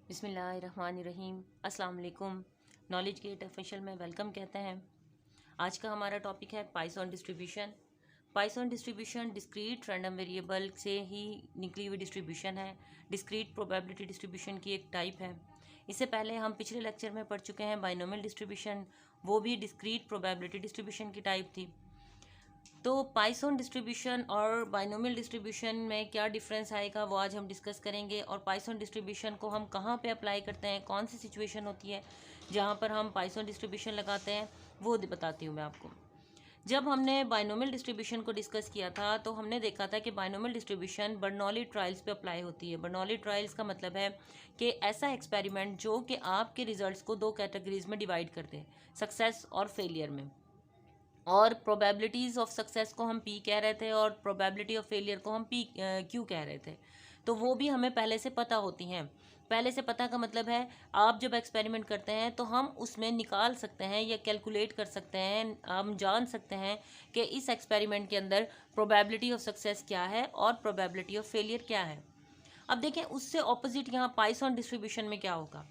बिस्मिल्लाहिर्रहमानिर्रहीम। अस्सलाम वालेकुम। नॉलेज गेट ऑफिशियल में वेलकम कहते हैं। आज का हमारा टॉपिक है Python distribution. Python distribution discrete random variable से ही निकली हुई डिस्ट्रीब्यूशन है। डिस्क्रीट प्रोबेबिलिटी डिस्ट्रीब्यूशन की एक टाइप है। इससे पहले हम पिछले लेक्चर में पढ़ चुके हैं बाइनोमियल डिस्ट्रीब्यूशन, वो भी डिस्क्रीट प्रोबेबिलिटी डिस्ट्रीब्यूशन की टाइप थी। तो पाइथन डिस्ट्रीब्यूशन और बाइनोमियल डिस्ट्रीब्यूशन में क्या डिफरेंस आएगा वो आज हम डिस्कस करेंगे। और पाइथन डिस्ट्रीब्यूशन को हम कहाँ पे अप्लाई करते हैं, कौन सी सिचुएशन होती है जहाँ पर हम पाइथन डिस्ट्रीब्यूशन लगाते हैं, वो बताती हूँ मैं आपको। जब हमने बाइनोमियल डिस्ट्रीब्यूशन को डिस्कस किया था तो हमने देखा था कि बाइनोमियल डिस्ट्रीब्यूशन बर्नौली ट्रायल्स पे अप्लाई होती है। बर्नौली ट्रायल्स का मतलब है कि ऐसा एक्सपेरिमेंट जो कि आपके रिजल्ट्स को दो कैटेगरीज में डिवाइड कर दे, सक्सेस और फेलियर में। और प्रोबेबिलिटीज़ ऑफ सक्सेस को हम पी कह रहे थे और प्रोबेबिलिटी ऑफ फेलियर को हम पी क्यू कह रहे थे। तो वो भी हमें पहले से पता होती हैं। पहले से पता का मतलब है आप जब एक्सपेरिमेंट करते हैं तो हम उसमें निकाल सकते हैं या कैलकुलेट कर सकते हैं, हम जान सकते हैं कि इस एक्सपेरिमेंट के अंदर प्रोबेबिलिटी ऑफ सक्सेस क्या है और प्रोबेबिलिटी ऑफ फेलियर क्या है। अब देखें उससे ऑपोजिट यहाँ पाइथन डिस्ट्रीब्यूशन में क्या होगा।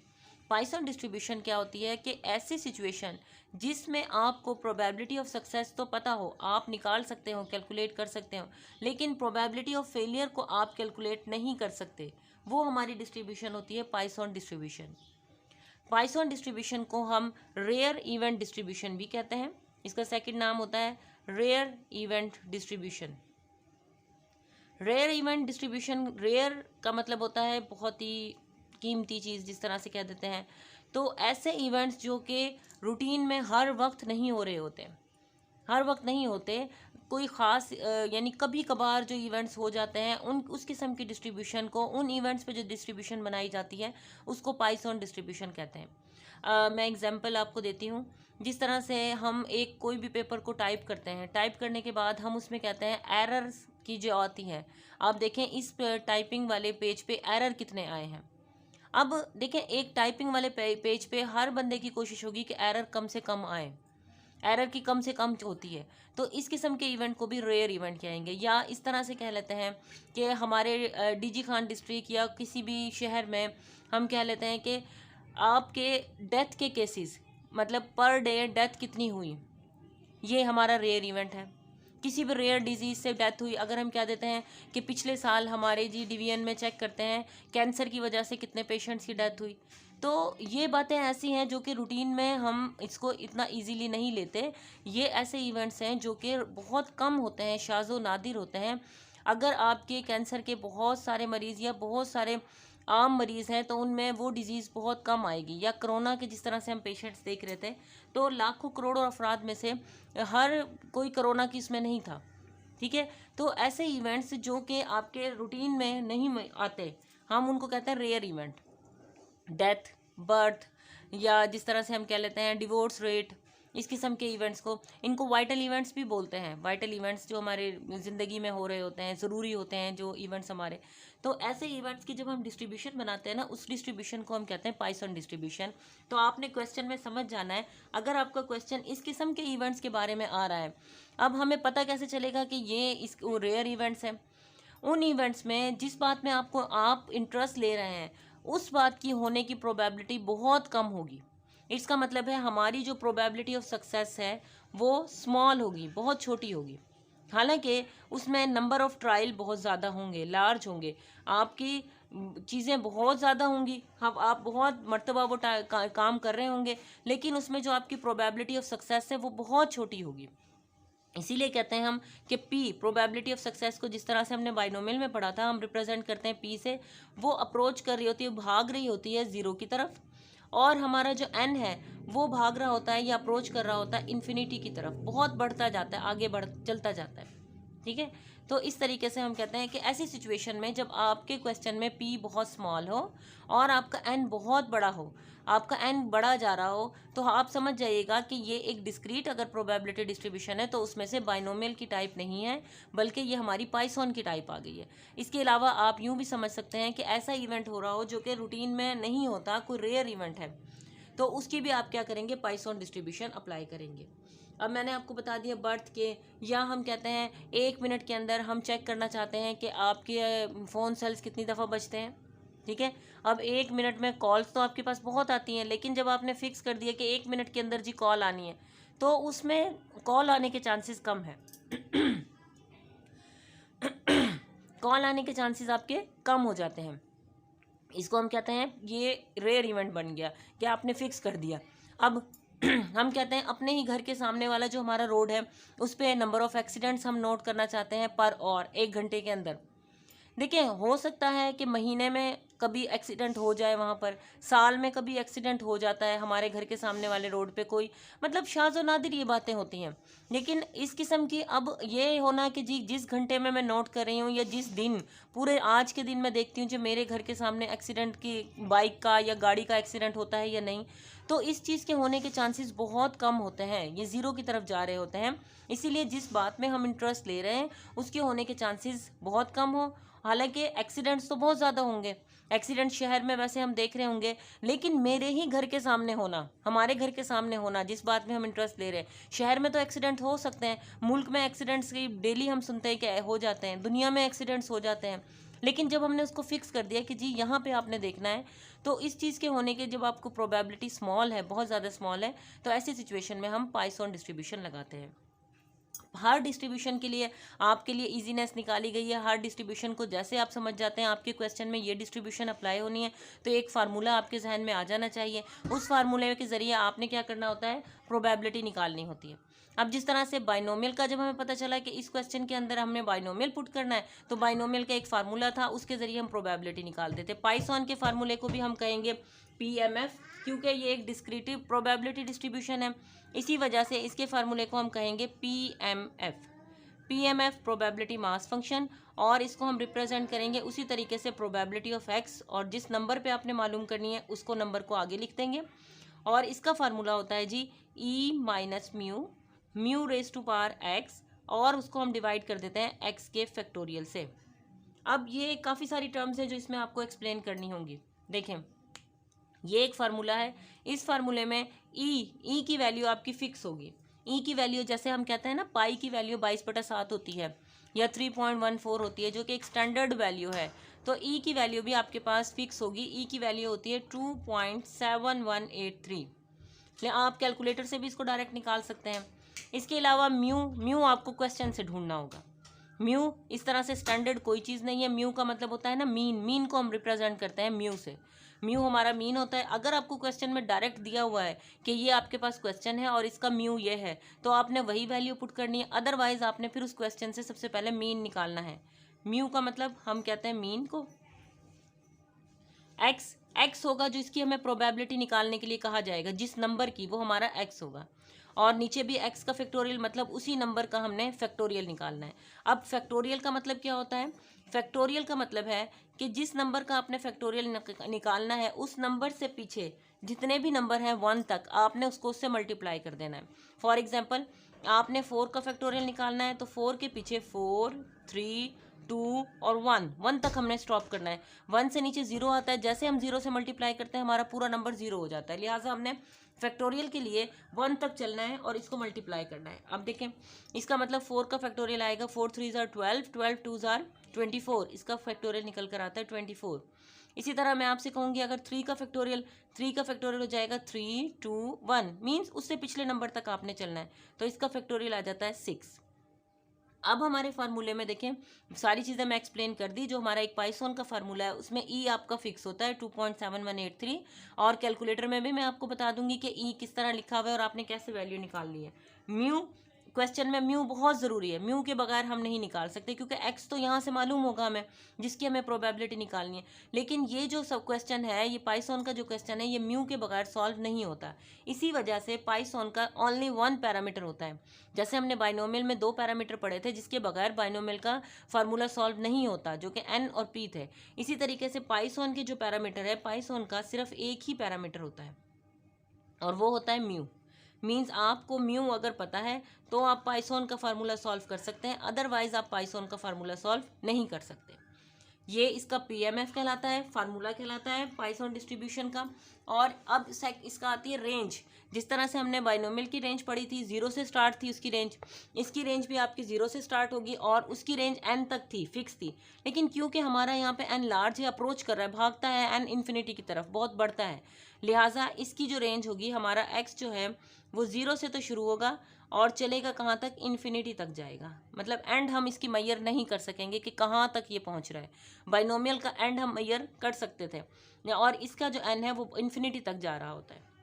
पाइथन डिस्ट्रीब्यूशन क्या होती है कि ऐसी सिचुएशन जिसमें आपको प्रोबेबिलिटी ऑफ सक्सेस तो पता हो, आप निकाल सकते हो, कैलकुलेट कर सकते हो, लेकिन प्रोबेबिलिटी ऑफ फेलियर को आप कैलकुलेट नहीं कर सकते, वो हमारी डिस्ट्रीब्यूशन होती है पाइथन डिस्ट्रीब्यूशन। पाइथन डिस्ट्रीब्यूशन को हम रेयर इवेंट डिस्ट्रीब्यूशन भी कहते हैं। इसका सेकंड नाम होता है rare event distribution. Rare event distribution, rare का मतलब होता है बहुत ही कीमती चीज़, जिस तरह से कह देते हैं। तो ऐसे इवेंट्स जो कि रूटीन में हर वक्त नहीं हो रहे होते, हर वक्त नहीं होते, कोई ख़ास यानी कभी कभार जो इवेंट्स हो जाते हैं, उन उस किस्म की डिस्ट्रीब्यूशन को, उन इवेंट्स पे जो डिस्ट्रीब्यूशन बनाई जाती है उसको पाइथन डिस्ट्रीब्यूशन कहते हैं। मैं एग्जांपल आपको देती हूँ। जिस तरह से हम एक कोई भी पेपर को टाइप करते हैं, टाइप करने के बाद हम उसमें कहते हैं एरर्स की जो आती हैं, आप देखें इस टाइपिंग वाले पेज पे एरर कितने आए हैं। अब देखें एक टाइपिंग वाले पेज पे हर बंदे की कोशिश होगी कि एरर कम से कम आए, एरर की कम से कम होती है। तो इस किस्म के इवेंट को भी रेयर इवेंट कहेंगे। या इस तरह से कह लेते हैं कि हमारे डीजी खान डिस्ट्रिक्ट या किसी भी शहर में हम कह लेते हैं कि आपके डेथ के केसेस, मतलब पर डे डेथ कितनी हुई, ये हमारा रेयर इवेंट है। किसी भी रेयर डिजीज़ से डेथ हुई, अगर हम क्या देते हैं कि पिछले साल हमारे जी डिवीजन में चेक करते हैं कैंसर की वजह से कितने पेशेंट्स की डेथ हुई। तो ये बातें ऐसी हैं जो कि रूटीन में हम इसको इतना इजीली नहीं लेते। ये ऐसे इवेंट्स हैं जो कि बहुत कम होते हैं, शाज़ो नादिर होते हैं। अगर आपके कैंसर के बहुत सारे मरीज़ या बहुत सारे आम मरीज़ हैं तो उनमें वो डिज़ीज़ बहुत कम आएगी। या कोरोना के जिस तरह से हम पेशेंट्स देख रहे थे, तो लाखों करोड़ों अफराद में से हर कोई कोरोना की इसमें नहीं था। ठीक है, तो ऐसे इवेंट्स जो कि आपके रूटीन में नहीं आते, हम उनको कहते हैं रेयर इवेंट। डेथ, बर्थ, या जिस तरह से हम कह लेते हैं डिवोर्स रेट, इस किस्म के इवेंट्स को, इनको वाइटल इवेंट्स भी बोलते हैं। वाइटल इवेंट्स जो हमारे ज़िंदगी में हो रहे होते हैं, ज़रूरी होते हैं जो इवेंट्स हमारे। तो ऐसे इवेंट्स की जब हम डिस्ट्रीब्यूशन बनाते हैं ना, उस डिस्ट्रीब्यूशन को हम कहते हैं पाइथन डिस्ट्रीब्यूशन। तो आपने क्वेश्चन में समझ जाना है, अगर आपका क्वेश्चन इस किस्म के इवेंट्स के बारे में आ रहा है, अब हमें पता कैसे चलेगा कि ये इस रेयर इवेंट्स हैं। उन इवेंट्स में जिस बात में आप इंटरेस्ट ले रहे हैं, उस बात की होने की प्रोबेबिलिटी बहुत कम होगी। इसका मतलब है हमारी जो प्रोबेबिलिटी ऑफ सक्सेस है वो स्मॉल होगी, बहुत छोटी होगी। हालांकि उसमें नंबर ऑफ़ ट्रायल बहुत ज़्यादा होंगे, लार्ज होंगे, आपकी चीज़ें बहुत ज़्यादा होंगी, आप बहुत मर्तबा वो काम कर रहे होंगे, लेकिन उसमें जो आपकी प्रोबेबिलिटी ऑफ सक्सेस है वो बहुत छोटी होगी। इसीलिए कहते हैं हम कि पी, प्रोबेबिलिटी ऑफ सक्सेस को जिस तरह से हमने बाइनोमियल में पढ़ा था, हम रिप्रेजेंट करते हैं पी से। वो अप्रोच कर रही होती है, भाग रही होती है ज़ीरो की तरफ, और हमारा जो एन है वो भाग रहा होता है या अप्रोच कर रहा होता है इन्फिनिटी की तरफ, बहुत बढ़ता जाता है, आगे बढ़ चलता जाता है। ठीक है, तो इस तरीके से हम कहते हैं कि ऐसी सिचुएशन में जब आपके क्वेश्चन में पी बहुत स्मॉल हो और आपका एन बहुत बड़ा हो, आपका एन बढ़ा जा रहा हो, तो आप समझ जाइएगा कि ये एक डिस्क्रीट अगर प्रोबेबिलिटी डिस्ट्रीब्यूशन है तो उसमें से बाइनोमियल की टाइप नहीं है, बल्कि ये हमारी पाइथन की टाइप आ गई है। इसके अलावा आप यूँ भी समझ सकते हैं कि ऐसा इवेंट हो रहा हो जो कि रूटीन में नहीं होता, कोई रेयर इवेंट है, तो उसकी भी आप क्या करेंगे, पाइथन डिस्ट्रीब्यूशन अप्लाई करेंगे। अब मैंने आपको बता दिया बर्थ के, या हम कहते हैं 1 मिनट के अंदर हम चेक करना चाहते हैं कि आपके फ़ोन सेल्स कितनी दफ़ा बचते हैं। ठीक है। अब 1 मिनट में कॉल्स तो आपके पास बहुत आती हैं, लेकिन जब आपने फिक्स कर दिया कि 1 मिनट के अंदर जी कॉल आनी है, तो उसमें कॉल आने के चांसेस कम है। कॉल आने के चांसेस आपके कम हो जाते हैं। इसको हम कहते हैं ये रेयर इवेंट बन गया कि आपने फिक्स कर दिया। अब हम कहते हैं अपने ही घर के सामने वाला जो हमारा रोड है उस पर नंबर ऑफ एक्सीडेंट्स हम नोट करना चाहते हैं पर और 1 घंटे के अंदर। देखिए, हो सकता है कि महीने में कभी एक्सीडेंट हो जाए, वहाँ पर साल में कभी एक्सीडेंट हो जाता है हमारे घर के सामने वाले रोड पे कोई, मतलब शाज़ व नादिर ये बातें होती हैं। लेकिन इस किस्म की अब ये होना कि जी जिस घंटे में मैं नोट कर रही हूँ या जिस दिन, पूरे आज के दिन मैं देखती हूँ जो मेरे घर के सामने एक्सीडेंट की बाइक का या गाड़ी का एक्सीडेंट होता है या नहीं, तो इस चीज़ के होने के चांसेस बहुत कम होते हैं, ये ज़ीरो की तरफ जा रहे होते हैं। इसीलिए जिस बात में हम इंटरेस्ट ले रहे हैं उसके होने के चांसेस बहुत कम हो। हालांकि एक्सीडेंट्स तो बहुत ज़्यादा होंगे, एक्सीडेंट शहर में वैसे हम देख रहे होंगे, लेकिन मेरे ही घर के सामने होना, हमारे घर के सामने होना, जिस बात में हम इंटरेस्ट ले रहे हैं, शहर में तो एक्सीडेंट हो सकते हैं, मुल्क में एक्सीडेंट्स की डेली हम सुनते हैं कि हो जाते हैं, दुनिया में एक्सीडेंट्स हो जाते हैं। लेकिन जब हमने उसको फिक्स कर दिया कि जी यहाँ पे आपने देखना है, तो इस चीज़ के होने के जब आपको प्रोबेबिलिटी स्मॉल है, बहुत ज़्यादा स्मॉल है, तो ऐसी सिचुएशन में हम पाइसॉन डिस्ट्रीब्यूशन लगाते हैं। हर डिस्ट्रीब्यूशन के लिए आपके लिए इजीनेस निकाली गई है। हर डिस्ट्रीब्यूशन को जैसे आप समझ जाते हैं आपके क्वेश्चन में ये डिस्ट्रीब्यूशन अप्लाई होनी है, तो एक फार्मूला आपके जहन में आ जाना चाहिए। उस फार्मूले के ज़रिए आपने क्या करना होता है, प्रोबेबिलिटी निकालनी होती है। अब जिस तरह से बाइनोमियल का जब हमें पता चला कि इस क्वेश्चन के अंदर हमने बाइनोमियल पुट करना है, तो बाइनोमियल का एक फार्मूला था, उसके ज़रिए हम प्रोबेबिलिटी निकाल देते। पाइसॉन के फार्मूले को भी हम कहेंगे PMF, क्योंकि ये एक डिस्क्रिटिव प्रोबेबिलिटी डिस्ट्रीब्यूशन है, इसी वजह से इसके फार्मूले को हम कहेंगे PMF प्रोबेबिलिटी मास फंक्शन। और इसको हम रिप्रेजेंट करेंगे उसी तरीके से प्रोबेबिलिटी ऑफ एक्स, और जिस नंबर पे आपने मालूम करनी है उसको नंबर को आगे लिख देंगे। और इसका फार्मूला होता है जी E minus mu raise to power X, और उसको हम डिवाइड कर देते हैं एक्स के फैक्टोरियल से। अब ये काफ़ी सारी टर्म्स हैं जो इसमें आपको एक्सप्लेन करनी होंगी। देखें, ये एक फार्मूला है, इस फार्मूले में ई की वैल्यू आपकी फिक्स होगी। ई की वैल्यू जैसे हम कहते हैं ना, पाई की वैल्यू 22/7 होती है या 3.14 होती है, जो कि एक स्टैंडर्ड वैल्यू है, तो ई की वैल्यू भी आपके पास फिक्स होगी। ई की वैल्यू होती है 2.7183। आप कैलकुलेटर से भी इसको डायरेक्ट निकाल सकते हैं। इसके अलावा म्यू आपको क्वेश्चन से ढूंढना होगा। म्यू इस तरह से स्टैंडर्ड कोई चीज़ नहीं है। म्यू का मतलब होता है ना मीन को हम रिप्रेजेंट करते हैं म्यू से। म्यू हमारा मीन होता है। अगर आपको क्वेश्चन में डायरेक्ट दिया हुआ है कि ये आपके पास क्वेश्चन है और इसका म्यू ये है, तो आपने वही वैल्यू पुट करनी है। अदरवाइज आपने फिर उस क्वेश्चन से सबसे पहले मीन निकालना है। म्यू का मतलब हम कहते हैं मीन को। एक्स होगा जो इसकी हमें प्रोबेबिलिटी निकालने के लिए कहा जाएगा, जिस नंबर की, वो हमारा एक्स होगा। और नीचे भी एक्स का फैक्टोरियल, मतलब उसी नंबर का हमने फैक्टोरियल निकालना है। अब फैक्टोरियल का मतलब क्या होता है? फैक्टोरियल का मतलब है कि जिस नंबर का आपने फैक्टोरियल निकालना है, उस नंबर से पीछे जितने भी नंबर हैं 1 तक, आपने उसको उससे मल्टीप्लाई कर देना है। फॉर एग्जाम्पल, आपने 4 का फैक्टोरियल निकालना है, तो 4 के पीछे 4, 3, 2 और 1 तक हमने स्टॉप करना है। 1 से नीचे 0 आता है, जैसे हम 0 से मल्टीप्लाई करते हैं हमारा पूरा नंबर 0 हो जाता है। लिहाजा हमने फैक्टोरियल के लिए 1 तक चलना है और इसको मल्टीप्लाई करना है। अब देखें, इसका मतलब 4 का फैक्टोरियल आएगा 4 3 ज़ार 12, 12 2 ज़ार 24, इसका फैक्टोरियल निकल कर आता है 24। इसी तरह मैं आपसे कहूँगी अगर 3 का फैक्टोरियल हो जाएगा 3 2 1, मीन्स उससे पिछले नंबर तक आपने चलना है, तो इसका फैक्टोरियल आ जाता है 6। अब हमारे फार्मूले में देखें, सारी चीज़ें मैं एक्सप्लेन कर दी। जो हमारा एक पाइसॉन का फार्मूला है उसमें ई आपका फिक्स होता है 2.7183, और कैलकुलेटर में भी मैं आपको बता दूंगी कि ई किस तरह लिखा हुआ है और आपने कैसे वैल्यू निकालनी है। म्यू, क्वेश्चन में म्यू बहुत ज़रूरी है, म्यू के बगैर हम नहीं निकाल सकते, क्योंकि एक्स तो यहाँ से मालूम होगा हमें, जिसकी हमें प्रोबेबिलिटी निकालनी है। लेकिन ये जो सब क्वेश्चन है, ये पाइसॉन का जो क्वेश्चन है, ये म्यू के बगैर सॉल्व नहीं होता। इसी वजह से पाइसॉन का ओनली 1 पैरामीटर होता है। जैसे हमने बाइनोमियल में 2 पैरामीटर पढ़े थे, जिसके बगैर बाइनोमियल का फार्मूला सॉल्व नहीं होता, जो कि एन और पी थे। इसी तरीके से पाइसॉन के जो पैरामीटर है, पाइसॉन का सिर्फ एक ही पैरामीटर होता है और वो होता है म्यू। मीन्स आपको म्यू अगर पता है तो आप पाइसॉन का फार्मूला सॉल्व कर सकते हैं, अदरवाइज आप पाइसॉन का फार्मूला सॉल्व नहीं कर सकते। ये इसका पीएमएफ कहलाता है, फार्मूला कहलाता है पॉइसन डिस्ट्रीब्यूशन का। और अब इसका आती है रेंज। जिस तरह से हमने बाइनोमियल की रेंज पढ़ी थी, जीरो से स्टार्ट थी उसकी रेंज, इसकी रेंज भी आपकी जीरो से स्टार्ट होगी और उसकी रेंज एन तक थी, फिक्स थी। लेकिन क्योंकि हमारा यहाँ पे एन लार्ज है, अप्रोच कर रहा है, भागता है एन इन्फिनिटी की तरफ, बहुत बढ़ता है, लिहाजा इसकी जो रेंज होगी, हमारा एक्स जो है वो जीरो से तो शुरू होगा और चलेगा कहाँ तक, इन्फिनिटी तक जाएगा। मतलब एंड हम इसकी मैयर नहीं कर सकेंगे कि कहाँ तक ये पहुँच रहा है। बाइनोमियल का एंड हम मैयर कर सकते थे, और इसका जो एन है वो इन्फिनिटी तक जा रहा होता है।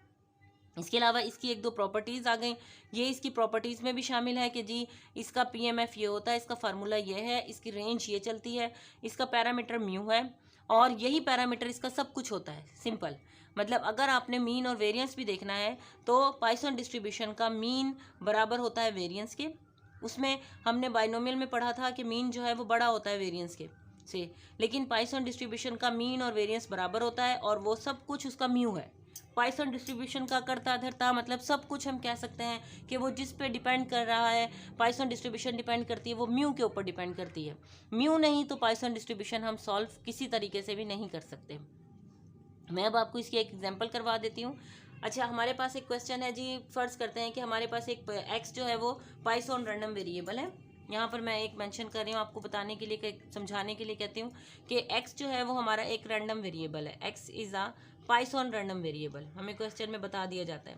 इसके अलावा इसकी एक दो प्रॉपर्टीज़ आ गई, ये इसकी प्रॉपर्टीज़ में भी शामिल है कि जी इसका पीएमएफ ये होता है, इसका फार्मूला ये है, इसकी रेंज ये चलती है, इसका पैरामीटर म्यू है और यही पैरामीटर इसका सब कुछ होता है। सिंपल मतलब अगर आपने मीन और वेरिएंस भी देखना है तो पॉइसन डिस्ट्रीब्यूशन का मीन बराबर होता है वेरिएंस के। उसमें हमने बाइनोमियल में पढ़ा था कि मीन जो है वो बड़ा होता है वेरिएंस के से, लेकिन पॉइसन डिस्ट्रीब्यूशन का मीन और वेरिएंस बराबर होता है और वो सब कुछ उसका म्यू है। पॉइसन डिस्ट्रीब्यूशन का करता धरता मतलब सब कुछ हम कह सकते हैं कि वो जिस पे डिपेंड कर रहा है, पॉइसन डिस्ट्रीब्यूशन डिपेंड करती है, वो म्यू के ऊपर डिपेंड करती है। म्यू नहीं तो पॉइसन डिस्ट्रीब्यूशन हम सॉल्व किसी तरीके से भी नहीं कर सकते। मैं अब आपको इसकी एक एग्जांपल करवा देती हूँ। अच्छा, हमारे पास एक क्वेश्चन है जी, फर्ज करते हैं कि हमारे पास एक एक्स जो है वो पॉइसन रैंडम वेरिएबल है। यहाँ पर मैं एक मेंशन कर रही हूँ आपको बताने के लिए, समझाने के लिए कहती हूँ कि एक्स जो है वो हमारा एक रैंडम वेरिएबल है। X is a Poisson random variable, हमें क्वेश्चन में बता दिया जाता है।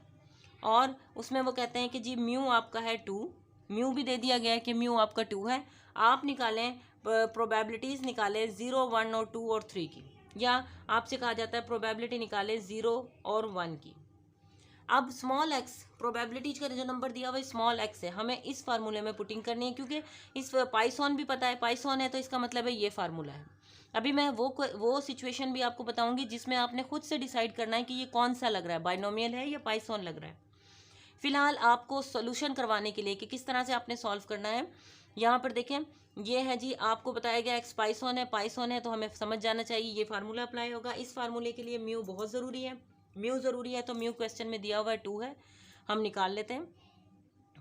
और उसमें वो कहते हैं कि जी म्यू आपका है 2, म्यू भी दे दिया गया है कि म्यू आपका 2 है। आप निकालें प्रोबेबिलिटीज़ निकालें 0, 1 और 2 और 3 की, या आपसे कहा जाता है प्रोबेबिलिटी निकालें 0 और 1 की। अब स्मॉल एक्स प्रोबेबिलिटी का जो नंबर दिया हुआ है स्मॉल एक्स है, हमें इस फार्मूले में पुटिंग करनी है क्योंकि इस पाइथन भी पता है, पाइथन है तो इसका मतलब है ये फार्मूला है। अभी मैं वो सिचुएशन भी आपको बताऊंगी जिसमें आपने खुद से डिसाइड करना है कि ये कौन सा लग रहा है, बाइनोमियल है या पाइथन लग रहा है। फिलहाल आपको सोल्यूशन करवाने के लिए कि किस तरह से आपने सॉल्व करना है, यहाँ पर देखें ये है जी, आपको बताया गया एक्स पाइथन है तो हमें समझ जाना चाहिए ये फार्मूला अप्लाई होगा। इस फार्मूले के लिए म्यू बहुत ज़रूरी है, म्यू ज़रूरी है तो म्यू क्वेश्चन में दिया हुआ है 2 है, हम निकाल लेते हैं।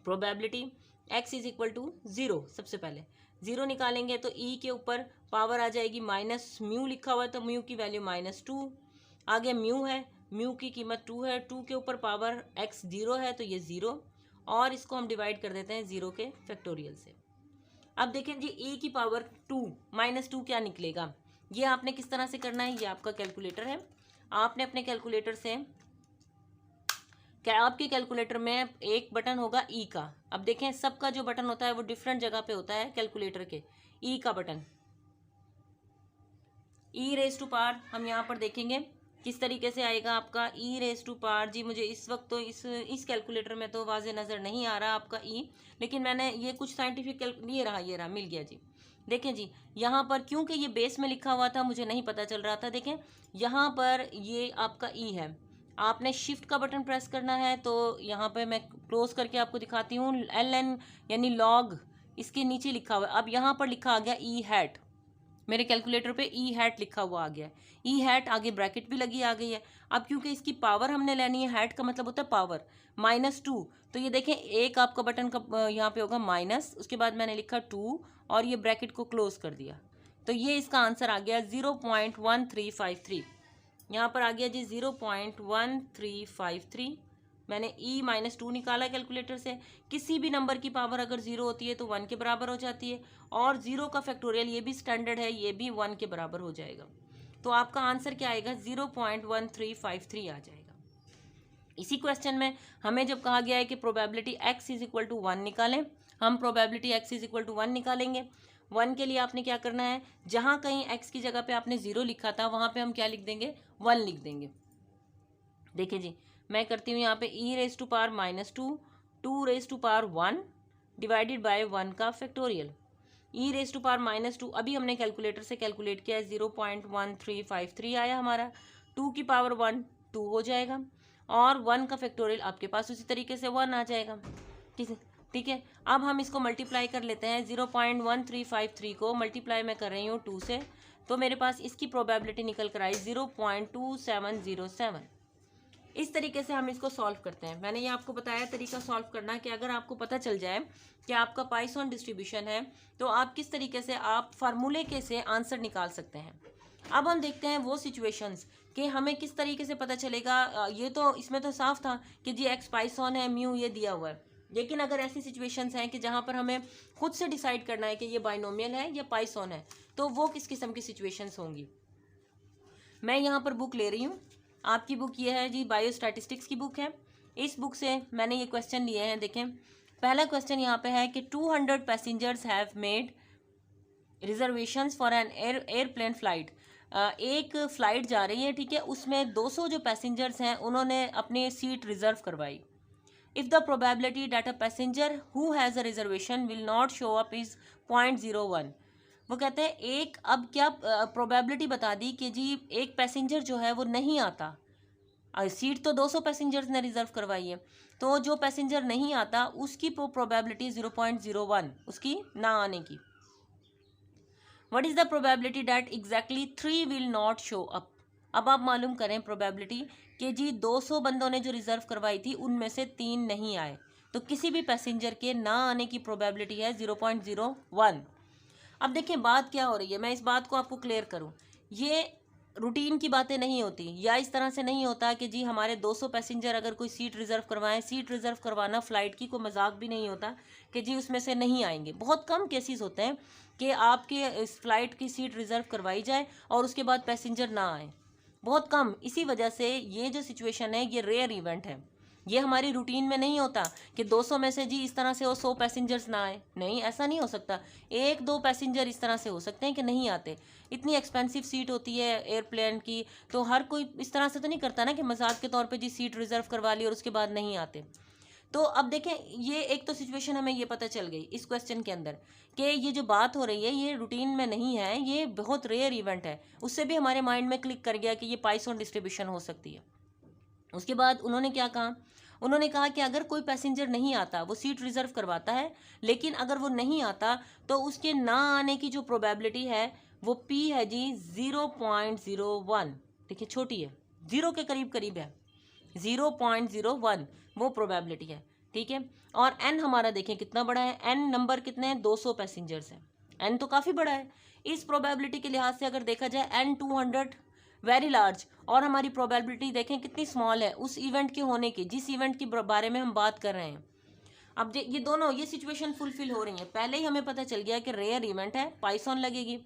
Probability x is equal to 0, सबसे पहले 0 निकालेंगे तो e के ऊपर पावर आ जाएगी माइनस म्यू लिखा हुआ है तो म्यू की वैल्यू -2, आगे म्यू है, म्यू की कीमत 2 है, 2 के ऊपर पावर x 0 है तो ये 0, और इसको हम डिवाइड कर देते हैं 0 के फैक्टोरियल से। अब देखें जी e की पावर 2 -2 क्या निकलेगा, ये आपने किस तरह से करना है, ये आपका कैलकुलेटर है, आपने अपने कैलकुलेटर से, क्या आपके कैलकुलेटर में एक बटन होगा ई का। अब देखें सबका जो बटन होता है वो डिफरेंट जगह पे होता है कैलकुलेटर के। ई का button, E raise to power, हम यहाँ पर देखेंगे किस तरीके से आएगा आपका ई रेज टू पावर। जी मुझे इस वक्त तो इस कैलकुलेटर में तो वाजे नज़र नहीं आ रहा आपका ई, लेकिन मैंने ये कुछ साइंटिफिक ये रहा मिल गया जी। देखें जी यहाँ पर क्योंकि ये बेस में लिखा हुआ था मुझे नहीं पता चल रहा था, देखें यहाँ पर ये आपका ई है, आपने शिफ्ट का बटन प्रेस करना है तो यहाँ पे मैं क्लोज करके आपको दिखाती हूँ, ln यानी लॉग इसके नीचे लिखा हुआ है। अब यहाँ पर लिखा आ गया ई हैट, मेरे कैलकुलेटर पे ई हैट लिखा हुआ आ गया है, ई हैट आगे ब्रैकेट भी लगी आ गई है। अब क्योंकि इसकी पावर हमने लेनी है, हैट का मतलब होता है पावर, -2, तो ये देखें एक आपका बटन का यहाँ पे होगा माइनस, उसके बाद मैंने लिखा 2 और ये ब्रैकेट को क्लोज कर दिया, तो ये इसका आंसर आ गया 0.1353। यहाँ पर आ गया जी 0.1353। मैंने e -2 निकाला कैलकुलेटर से। किसी भी नंबर की पावर अगर 0 होती है तो 1 के बराबर हो जाती है, और 0 का फैक्टोरियल ये भी स्टैंडर्ड है, ये भी 1 के बराबर हो जाएगा। तो आपका आंसर क्या आएगा, 0.1353 आ जाएगा। इसी क्वेश्चन में हमें जब कहा गया है कि probability x is equal to 1 निकालें, हम probability x is equal to 1 निकालेंगे। 1 के लिए आपने क्या करना है, जहाँ कहीं x की जगह पे आपने 0 लिखा था वहाँ पे हम क्या लिख देंगे, 1 लिख देंगे। देखिए जी मैं करती हूँ यहाँ पे e raise to power -2, 2 raise to power 1 divided by 1 का factorial, e raise to power -2 अभी हमने कैलकुलेटर से कैलकुलेट किया है 0.1353 आया हमारा, 2 की पावर 1 2 हो जाएगा, और 1 का फैक्टोरियल आपके पास उसी तरीके से 1 आ जाएगा। ठीक है, अब हम इसको मल्टीप्लाई कर लेते हैं, 0.1353 को मल्टीप्लाई मैं कर रही हूँ 2 से, तो मेरे पास इसकी प्रोबेबिलिटी निकल कर आई 0.2707। इस तरीके से हम इसको सॉल्व करते हैं। मैंने ये आपको बताया तरीका सॉल्व करना कि अगर आपको पता चल जाए कि आपका पाइथन डिस्ट्रीब्यूशन है तो आप किस तरीके से आप फार्मूले के से आंसर निकाल सकते हैं। अब हम देखते हैं वो सिचुएशंस कि हमें किस तरीके से पता चलेगा। ये तो इसमें तो साफ था कि जी एक्स पाइथन है, म्यू ये दिया हुआ है। लेकिन अगर ऐसी सिचुएशंस हैं कि जहाँ पर हमें खुद से डिसाइड करना है कि ये बाइनोमियल है या पाइथन है, तो वो किस किस्म की सिचुएशंस होंगी। मैं यहाँ पर बुक ले रही हूँ, आपकी बुक ये है जी बायोस्टैटिस्टिक्स की बुक है। इस बुक से मैंने ये क्वेश्चन लिए हैं। देखें, पहला क्वेश्चन यहाँ पे है कि 200 passengers have made reservations for an airplane flight. एक फ़्लाइट जा रही है, ठीक है, उसमें 200 जो पैसेंजर्स हैं उन्होंने अपनी सीट रिज़र्व करवाई। If the probability that a passenger who has a reservation will not show up is 0.01। वो कहते हैं एक, अब क्या प्रोबेबिलिटी बता दी कि जी एक पैसेंजर जो है वो नहीं आता। सीट तो 200 पैसेंजर्स ने रिजर्व करवाई है, तो जो पैसेंजर नहीं आता उसकी प्रोबेबिलिटी 0.01 उसकी ना आने की। What is the probability that exactly 3 will not show up. अब आप मालूम करें प्रोबेबिलिटी कि जी 200 बंदों ने जो रिजर्व करवाई थी उनमें से 3 नहीं आए, तो किसी भी पैसेंजर के ना आने की प्रोबेबिलिटी है 0.01। अब देखिए बात क्या हो रही है, मैं इस बात को आपको क्लियर करूं। ये रूटीन की बातें नहीं होती, या इस तरह से नहीं होता कि जी हमारे 200 पैसेंजर अगर कोई सीट रिज़र्व करवाएं, सीट रिज़र्व करवाना फ़्लाइट की कोई मजाक भी नहीं होता कि जी उसमें से नहीं आएंगे। बहुत कम केसेस होते हैं कि आपके इस फ्लाइट की सीट रिज़र्व करवाई जाए और उसके बाद पैसेंजर ना आए, बहुत कम। इसी वजह से ये जो सिचुएशन है ये रेयर इवेंट है। ये हमारी रूटीन में नहीं होता कि 200 में से जी इस तरह से वो 100 पैसेंजर्स ना आए, नहीं, ऐसा नहीं हो सकता। एक दो पैसेंजर इस तरह से हो सकते हैं कि नहीं आते। इतनी एक्सपेंसिव सीट होती है एयरप्लेन की, तो हर कोई इस तरह से तो नहीं करता ना कि मजाक के तौर पे जी सीट रिजर्व करवा ली और उसके बाद नहीं आते। तो अब देखें, ये एक तो सिचुएशन हमें ये पता चल गई इस क्वेश्चन के अंदर कि ये जो बात हो रही है ये रूटीन में नहीं है, ये बहुत रेयर इवेंट है। उससे भी हमारे माइंड में क्लिक कर गया कि ये पाइथन डिस्ट्रीब्यूशन हो सकती है। उसके बाद उन्होंने क्या कहा, उन्होंने कहा कि अगर कोई पैसेंजर नहीं आता, वो सीट रिजर्व करवाता है, लेकिन अगर वो नहीं आता तो उसके ना आने की जो प्रोबेबिलिटी है वो P है जी 0.01। देखिए छोटी है, 0 के करीब करीब है, 0.01 वो प्रोबेबिलिटी है, ठीक है। और n हमारा देखें कितना बड़ा है, n नंबर कितने हैं, 200 पैसेंजर्स हैं, n तो काफ़ी बड़ा है। इस प्रोबेबिलिटी के लिहाज से अगर देखा जाए n 200 वेरी लार्ज, और हमारी प्रोबेबिलिटी देखें कितनी स्मॉल है उस इवेंट के होने की, जिस इवेंट के बारे में हम बात कर रहे हैं। अब ये दोनों ये सिचुएशन फुलफिल हो रही है। पहले ही हमें पता चल गया कि रेयर इवेंट है, पाइथन लगेगी।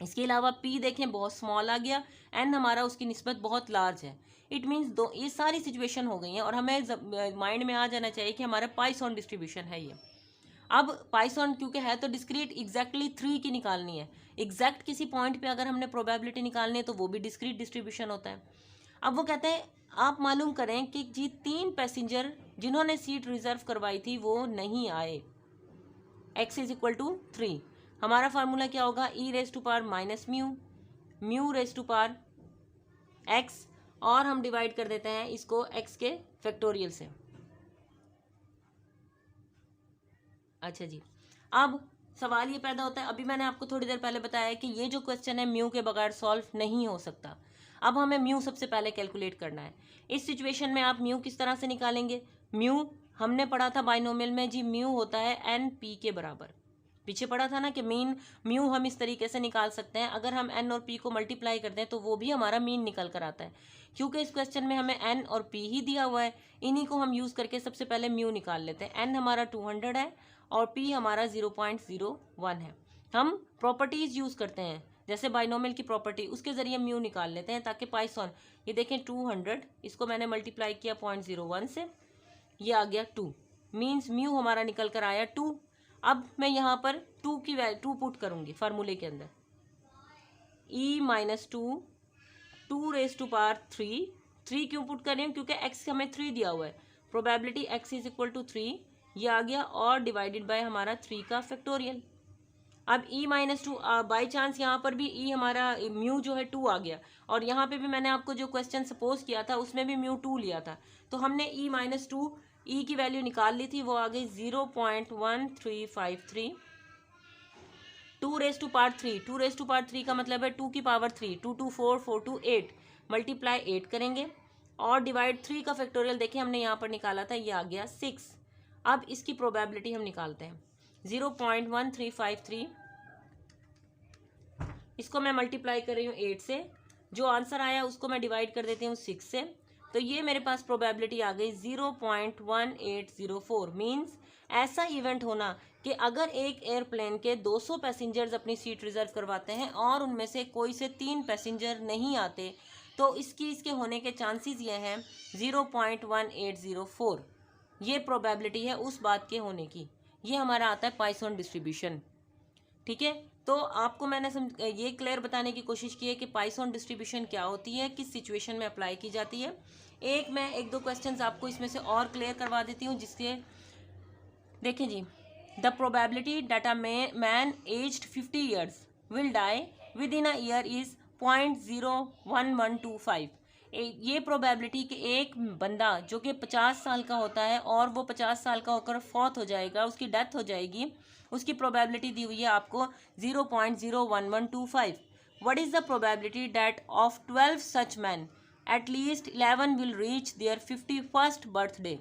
इसके अलावा P देखें बहुत स्मॉल आ गया, N हमारा उसकी निस्बत बहुत लार्ज है। इट मीन्स दो ये सारी सिचुएशन हो गई हैं और हमें माइंड में आ जाना चाहिए कि हमारा पाइथन डिस्ट्रीब्यूशन है ये। अब पाइथन क्योंकि है तो डिस्क्रीट एग्जैक्टली 3 की निकालनी है। एग्जैक्ट किसी पॉइंट पे अगर हमने प्रोबेबिलिटी निकालनी है तो वो भी डिस्क्रीट डिस्ट्रीब्यूशन होता है। अब वो कहते हैं आप मालूम करें कि जी 3 पैसेंजर जिन्होंने सीट रिजर्व करवाई थी वो नहीं आए, x इज इक्वल टू 3। हमारा फार्मूला क्या होगा, e raise to power minus mu, mu raise to power x, और हम डिवाइड कर देते हैं इसको x के फैक्टोरियल से। अच्छा जी, अब सवाल ये पैदा होता है, अभी मैंने आपको थोड़ी देर पहले बताया कि ये जो क्वेश्चन है म्यू के बगैर सॉल्व नहीं हो सकता। अब हमें म्यू सबसे पहले कैलकुलेट करना है। इस सिचुएशन में आप म्यू किस तरह से निकालेंगे, म्यू हमने पढ़ा था बाइनोमियल में जी, म्यू होता है एन पी के बराबर। पीछे पढ़ा था ना कि मीन म्यू हम इस तरीके से निकाल सकते हैं, अगर हम एन और पी को मल्टीप्लाई करते हैं तो वो भी हमारा मीन निकल कर आता है। क्योंकि इस क्वेश्चन में हमें एन और पी ही दिया हुआ है, इन्हीं को हम यूज़ करके सबसे पहले म्यू निकाल लेते हैं। एन हमारा 200 है और पी हमारा 0.01 है। हम प्रॉपर्टीज़ यूज़ करते हैं जैसे बाइनोमियल की प्रॉपर्टी, उसके ज़रिए म्यू निकाल लेते हैं ताकि पाइथन, ये देखें 200, इसको मैंने मल्टीप्लाई किया 0.01 से, ये आ गया 2, मीन्स म्यू हमारा निकल कर आया 2। अब मैं यहाँ पर 2 की वैल्यू 2 पुट करूँगी फार्मूले के अंदर, e minus 2 raise to power 3 क्यों पुट कर रही हूँ, क्योंकि x हमें 3 दिया हुआ है, probability x is equal to 3, ये आ गया, और डिवाइडेड बाय हमारा 3 का फैक्टोरियल। अब e माइनस 2 बाई चांस यहाँ पर भी e हमारा म्यू जो है 2 आ गया, और यहाँ पे भी मैंने आपको जो क्वेश्चन सपोज किया था उसमें भी म्यू 2 लिया था, तो हमने e माइनस 2 ई की वैल्यू निकाल ली थी, वो आ गई 0.1353। 2 raise to power 3, 2 raise to power 3 का मतलब है 2 की पावर 3, 2 2 4 4 2 8, मल्टीप्लाई 8 करेंगे और डिवाइड 3 का फैक्टोरियल देखिए हमने यहाँ पर निकाला था, ये आ गया 6। अब इसकी प्रोबेबिलिटी हम निकालते हैं 0.1353, इसको मैं मल्टीप्लाई कर रही हूँ 8 से, जो आंसर आया उसको मैं डिवाइड कर देती हूँ 6 से, तो ये मेरे पास प्रोबेबिलिटी आ गई 0.1804। मीन्स ऐसा इवेंट होना कि अगर एक एयरप्लेन के 200 पैसेंजर्स अपनी सीट रिजर्व करवाते हैं और उनमें से कोई से 3 पैसेंजर नहीं आते, तो इसके होने के चांसेस ये हैं 0.1804। ये प्रोबेबिलिटी है उस बात के होने की। ये हमारा आता है पॉइसन डिस्ट्रीब्यूशन। ठीक है, तो आपको मैंने ये क्लियर बताने की कोशिश की है कि पॉइसन डिस्ट्रीब्यूशन क्या होती है, किस सिचुएशन में अप्लाई की जाती है। मैं एक दो क्वेश्चंस आपको इसमें से और क्लियर करवा देती हूँ, जिससे देखें जी, the probability that a man aged 50 years will die within a year is 0.01125। ये प्रोबेबिलिटी कि एक बंदा जो कि 50 साल का होता है और वो 50 साल का होकर फौत हो जाएगा, उसकी डेथ हो जाएगी, उसकी प्रोबेबिलिटी दी हुई है आपको 0.01125। What is the probability that of 12 such man at least 11 will reach their 51st birthday.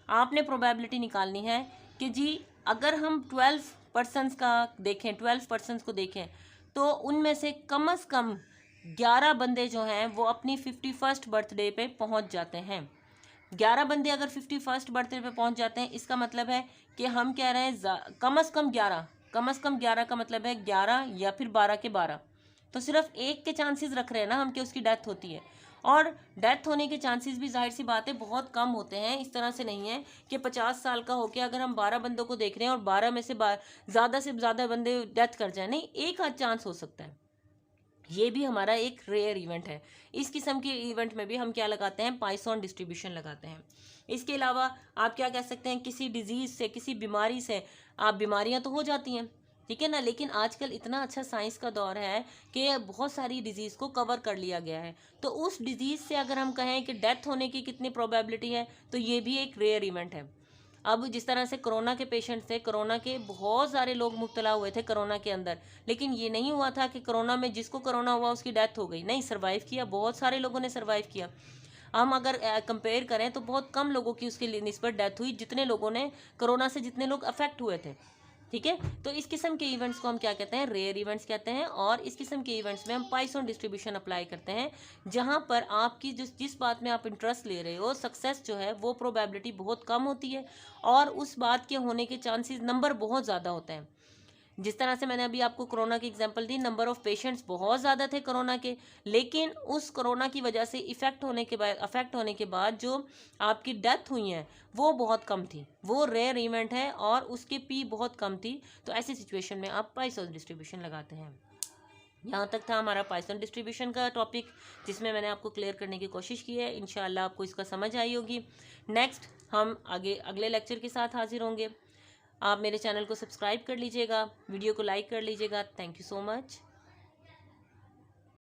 आपने प्रोबेबिलिटी निकालनी है कि जी अगर हम 12 पर्सनस का देखें, 12 पर्सनस को देखें, तो उनमें से कम 11 बंदे जो हैं वो अपनी 51st बर्थडे पे पहुंच जाते हैं। 11 बंदे अगर 51st बर्थडे पे पहुंच जाते हैं, इसका मतलब है कि हम कह रहे हैं कम से कम 11 का मतलब है 11 या फिर 12 के 12, तो सिर्फ एक के चांसेस रख रहे हैं ना हम कि उसकी डेथ होती है, और डेथ होने के चांसेस भी जाहिर सी बात है बहुत कम होते हैं। इस तरह से नहीं है कि 50 साल का होकर अगर हम 12 बंदों को देख रहे हैं और 12 में से ज़्यादा बंदे डेथ कर जाए, नहीं, एक आध चांस हो सकता है। ये भी हमारा एक रेयर इवेंट है। इस किस्म के इवेंट में भी हम क्या लगाते हैं, पॉइसन डिस्ट्रीब्यूशन लगाते हैं। इसके अलावा आप क्या कह सकते हैं, किसी डिजीज़ से, किसी बीमारी से, आप बीमारियां तो हो जाती हैं, ठीक है ना, लेकिन आजकल इतना अच्छा साइंस का दौर है कि बहुत सारी डिजीज़ को कवर कर लिया गया है, तो उस डिजीज़ से अगर हम कहें कि डेथ होने की कितनी प्रोबेबिलिटी है, तो ये भी एक रेयर इवेंट है। अब जिस तरह से कोरोना के पेशेंट थे, कोरोना के बहुत सारे लोग मुब्तला हुए थे कोरोना के अंदर, लेकिन ये नहीं हुआ था कि कोरोना में जिसको कोरोना हुआ उसकी डेथ हो गई, नहीं, सर्वाइव किया, बहुत सारे लोगों ने सर्वाइव किया। हम अगर कंपेयर करें तो बहुत कम लोगों की उसके निस्बत डेथ हुई, जितने लोगों ने कोरोना से जितने लोग अफेक्ट हुए थे। ठीक है, तो इस किस्म के इवेंट्स को हम क्या कहते हैं, रेयर इवेंट्स कहते हैं। और इस किस्म के इवेंट्स में हम पॉइसन डिस्ट्रीब्यूशन अप्लाई करते हैं, जहां पर आपकी जिस बात में आप इंटरेस्ट ले रहे हो, सक्सेस जो है वो प्रोबेबिलिटी बहुत कम होती है और उस बात के होने के चांसेस नंबर बहुत ज़्यादा होते हैं। जिस तरह से मैंने अभी आपको कोरोना की example the, number of patients बहुत ज़्यादा थे कोरोना के, लेकिन उस कोरोना की वजह से अफेक्ट होने के बाद जो आपकी डेथ हुई हैं वो बहुत कम थी। वो रेयर इवेंट है और उसकी पी बहुत कम थी। तो ऐसी सिचुएशन में आप पॉइसन डिस्ट्रीब्यूशन लगाते हैं। यहाँ तक था हमारा पॉइसन डिस्ट्रीब्यूशन का टॉपिक, जिसमें मैंने आपको क्लियर करने की कोशिश की है। इंशाल्लाह आपको इसका समझ आई होगी। नेक्स्ट हम अगले लेक्चर के साथ हाजिर होंगे। आप मेरे चैनल को सब्सक्राइब कर लीजिएगा, वीडियो को लाइक कर लीजिएगा। Thank you so much.